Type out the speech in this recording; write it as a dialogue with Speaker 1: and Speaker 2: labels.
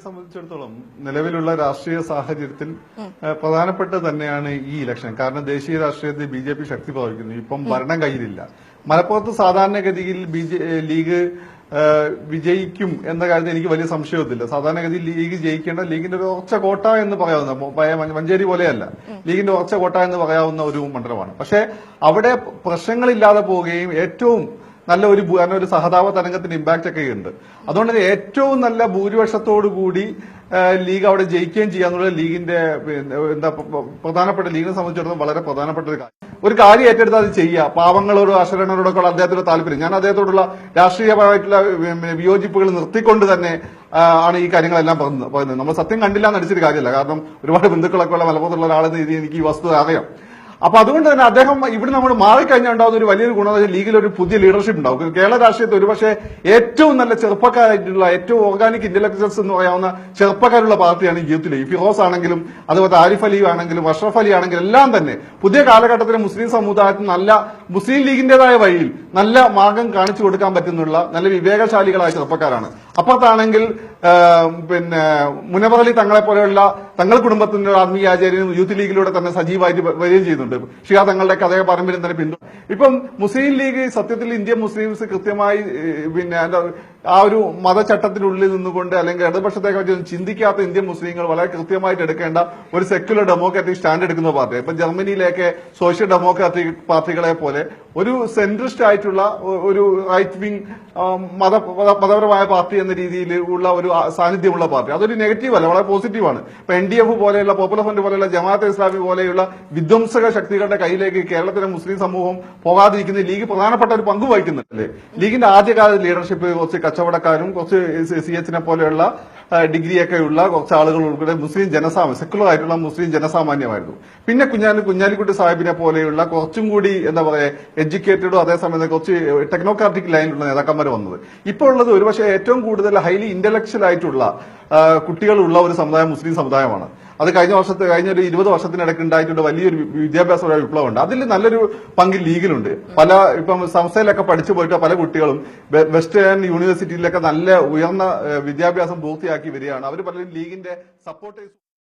Speaker 1: സംബന്ധിച്ചിടത്തോളം നിലവിലുള്ള രാഷ്ട്രീയ സാഹചര്യത്തിൽ പ്രധാനപ്പെട്ടത് തന്നെയാണ് ഈ ഇലക്ഷൻ. കാരണം ദേശീയ രാഷ്ട്രീയത്തിൽ ബി.ജെ.പി. ശക്തി പ്രാപിക്കുന്നു. ഇപ്പം ഭരണം കയ്യിലില്ല. മലപ്പുറത്ത് സാധാരണഗതിയിൽ ലീഗ് വിജയിക്കും എന്ന കാര്യത്തിൽ എനിക്ക് വലിയ സംശയമൊന്നുമില്ല. സാധാരണഗതിയിൽ ലീഗ് ജയിക്കേണ്ട ലീഗിന്റെ ഒരു ഉറച്ച കോട്ട എന്ന് പറയാവുന്ന മഞ്ചേരി പോലെയല്ല, ലീഗിന്റെ ഉറച്ച കോട്ട എന്ന് പറയാവുന്ന ഒരു മണ്ഡലമാണ്. പക്ഷെ അവിടെ പ്രശ്നങ്ങളില്ലാതെ പോവുകയും ഏറ്റവും നല്ല ഒരു സഹതാപ തരംഗത്തിന്റെ ഇമ്പാക്ട് ഒക്കെ ഉണ്ട്. അതുകൊണ്ട് ഏറ്റവും നല്ല ഭൂരിപക്ഷത്തോടുകൂടി ലീഗ് അവിടെ ജയിക്കുകയും ചെയ്യാന്നുള്ളത് ലീഗിന്റെ പ്രധാനപ്പെട്ട ലീഗിനെ സംബന്ധിച്ചിടത്തോളം വളരെ പ്രധാനപ്പെട്ട ഒരു കാര്യം ഏറ്റെടുത്ത് അത് ചെയ്യുക. പാവങ്ങളോടും അശരണരോടൊക്കെ അദ്ദേഹത്തിന്റെ താല്പര്യം. ഞാൻ അദ്ദേഹത്തോടുള്ള രാഷ്ട്രീയമായിട്ടുള്ള വിയോജിപ്പുകൾ നിർത്തിക്കൊണ്ട് തന്നെ ആണ് ഈ കാര്യങ്ങളെല്ലാം പറയുന്നത്. നമ്മൾ സത്യം കണ്ടില്ല എന്ന് അടിച്ചൊരു കാര്യമല്ല. കാരണം ഒരുപാട് ബന്ധുക്കളൊക്കെ ഉള്ള മലപ്പുറത്തുള്ള ഒരാളെന്ന രീതിയിൽ എനിക്ക് ഈ വസ്തുത അറിയാം. അപ്പൊ അതുകൊണ്ട് തന്നെ അദ്ദേഹം ഇവിടെ നമ്മൾ മാറിക്കഴിഞ്ഞാൽ ഉണ്ടാകുന്ന ഒരു വലിയൊരു ഗുണം ലീഗിൽ ഒരു പുതിയ ലീഡർഷിപ്പ് ഉണ്ടാവും. കേരള രാഷ്ട്രീയത്തിൽ ഒരുപക്ഷെ ഏറ്റവും നല്ല ചെറുപ്പക്കാരായിട്ടുള്ള ഏറ്റവും ഓർഗാനിക് ഇന്റലക്ച്വൽസ് എന്ന് പറയാവുന്ന ചെറുപ്പക്കാരുള്ള പാർട്ടിയാണ് യൂത്തിൽ. ഈ ഫിറോസ് ആണെങ്കിലും അതുപോലെ ആരിഫ് അലി ആണെങ്കിലും അഷ്റഫ് അലി ആണെങ്കിലും എല്ലാം തന്നെ പുതിയ കാലഘട്ടത്തിലെ മുസ്ലിം സമുദായത്തിന് നല്ല മുസ്ലിം ലീഗിന്റേതായ വഴിയിൽ നല്ല മാർഗം കാണിച്ചു കൊടുക്കാൻ പറ്റുന്നുള്ള നല്ല വിവേകശാലികളായ ചെറുപ്പക്കാരാണ്. അപ്പുറത്താണെങ്കിൽ മുനവർ അലി തങ്ങളെ പോലെയുള്ള തങ്ങൾ കുടുംബത്തിന്റെ ആത്മീയാചാര്യനും യൂത്ത് ലീഗിലൂടെ തന്നെ സജീവമായിട്ട് വരികയും ചെയ്യുന്നുണ്ട്. ഷിയാ തങ്ങളുടെ കഥയെ പാരമ്പര്യം തന്നെ പിന്തുണ. ഇപ്പം മുസ്ലിം ലീഗ് സത്യത്തിൽ ഇന്ത്യൻ മുസ്ലിംസ് കൃത്യമായി ആ ഒരു മതചട്ടത്തിനുള്ളിൽ നിന്നുകൊണ്ട് അല്ലെങ്കിൽ ഇടതുപക്ഷത്തെ പറ്റി ചിന്തിക്കാത്ത ഇന്ത്യൻ മുസ്ലിങ്ങൾ വളരെ കൃത്യമായിട്ട് എടുക്കേണ്ട ഒരു സെക്യുലർ ഡെമോക്രാറ്റിക് സ്റ്റാൻഡ് എടുക്കുന്ന പാർട്ടിയാണ്. ഇപ്പൊ ജർമ്മനിയിലേക്ക് സോഷ്യൽ ഡെമോക്രാറ്റിക് പാർട്ടികളെ പോലെ ഒരു സെൻട്രിസ്റ്റ് ആയിട്ടുള്ള ഒരു റൈറ്റ് വിങ് മതപരമായ പാർട്ടി എന്ന രീതിയിൽ ഉള്ള ഒരു സാന്നിധ്യമുള്ള പാർട്ടി. അതൊരു നെഗറ്റീവ് അല്ല, വളരെ പോസിറ്റീവാണ്. ഇപ്പൊ NDF പോലെയുള്ള പോപ്പുലർ ഫ്രണ്ട് പോലെയുള്ള ജമാഅത്തെ ഇസ്ലാമി പോലെയുള്ള വിധ്വംസക ശക്തികളുടെ കയ്യിലേക്ക് കേരളത്തിലെ മുസ്ലിം സമൂഹം പോകാതിരിക്കുന്ന ലീഗ് പ്രധാനപ്പെട്ട ഒരു പങ്ക് വഹിക്കുന്നുണ്ടല്ലേ. ലീഗിന്റെ ആദ്യകാല ലീഡർഷിപ്പ് കുറച്ച് കച്ചവടക്കാരും കുറച്ച് CH പോലെയുള്ള ഡിഗ്രിയൊക്കെയുള്ള കുറച്ച് ആളുകൾ ഉൾപ്പെടെ മുസ്ലിം സെക്കുലർ ആയിട്ടുള്ള മുസ്ലിം ജനസാമാന്യമായിരുന്നു. പിന്നെ കുഞ്ഞാലിക്കുട്ടി സാഹിബിനെ പോലെയുള്ള കുറച്ചും കൂടി എഡ്യൂക്കേറ്റഡും അതേസമയം കുറച്ച് ടെക്നോക്രാറ്റിക് ലൈനിലുള്ള നേതാക്കന്മാർ വന്നത്. ഇപ്പോൾ ഉള്ളത് ഒരുപക്ഷെ ഏറ്റവും കൂടുതൽ ഹൈലി ഇന്റലക്ച്വൽ ആയിട്ടുള്ള കുട്ടികളുള്ള ഒരു സമുദായം മുസ്ലിം സമുദായമാണ്. അത് കഴിഞ്ഞ ഒരു 20 വർഷത്തിനിടയ്ക്ക് ഉണ്ടായിട്ടുണ്ട് വലിയൊരു വിദ്യാഭ്യാസ വിപ്ലവമുണ്ട്. അതിൽ നല്ലൊരു പങ്ക് ലീഗിലുണ്ട്. ഇപ്പം സംസ്ഥയിലൊക്കെ പഠിച്ചു പോയിട്ട് പല കുട്ടികളും വെസ്റ്റേൺ യൂണിവേഴ്സിറ്റിയിലൊക്കെ നല്ല ഉയർന്ന വിദ്യാഭ്യാസം പൂർത്തിയാക്കി വരികയാണ്. അവർ പലരും ലീഗിന്റെ സപ്പോർട്ടേഴ്സ്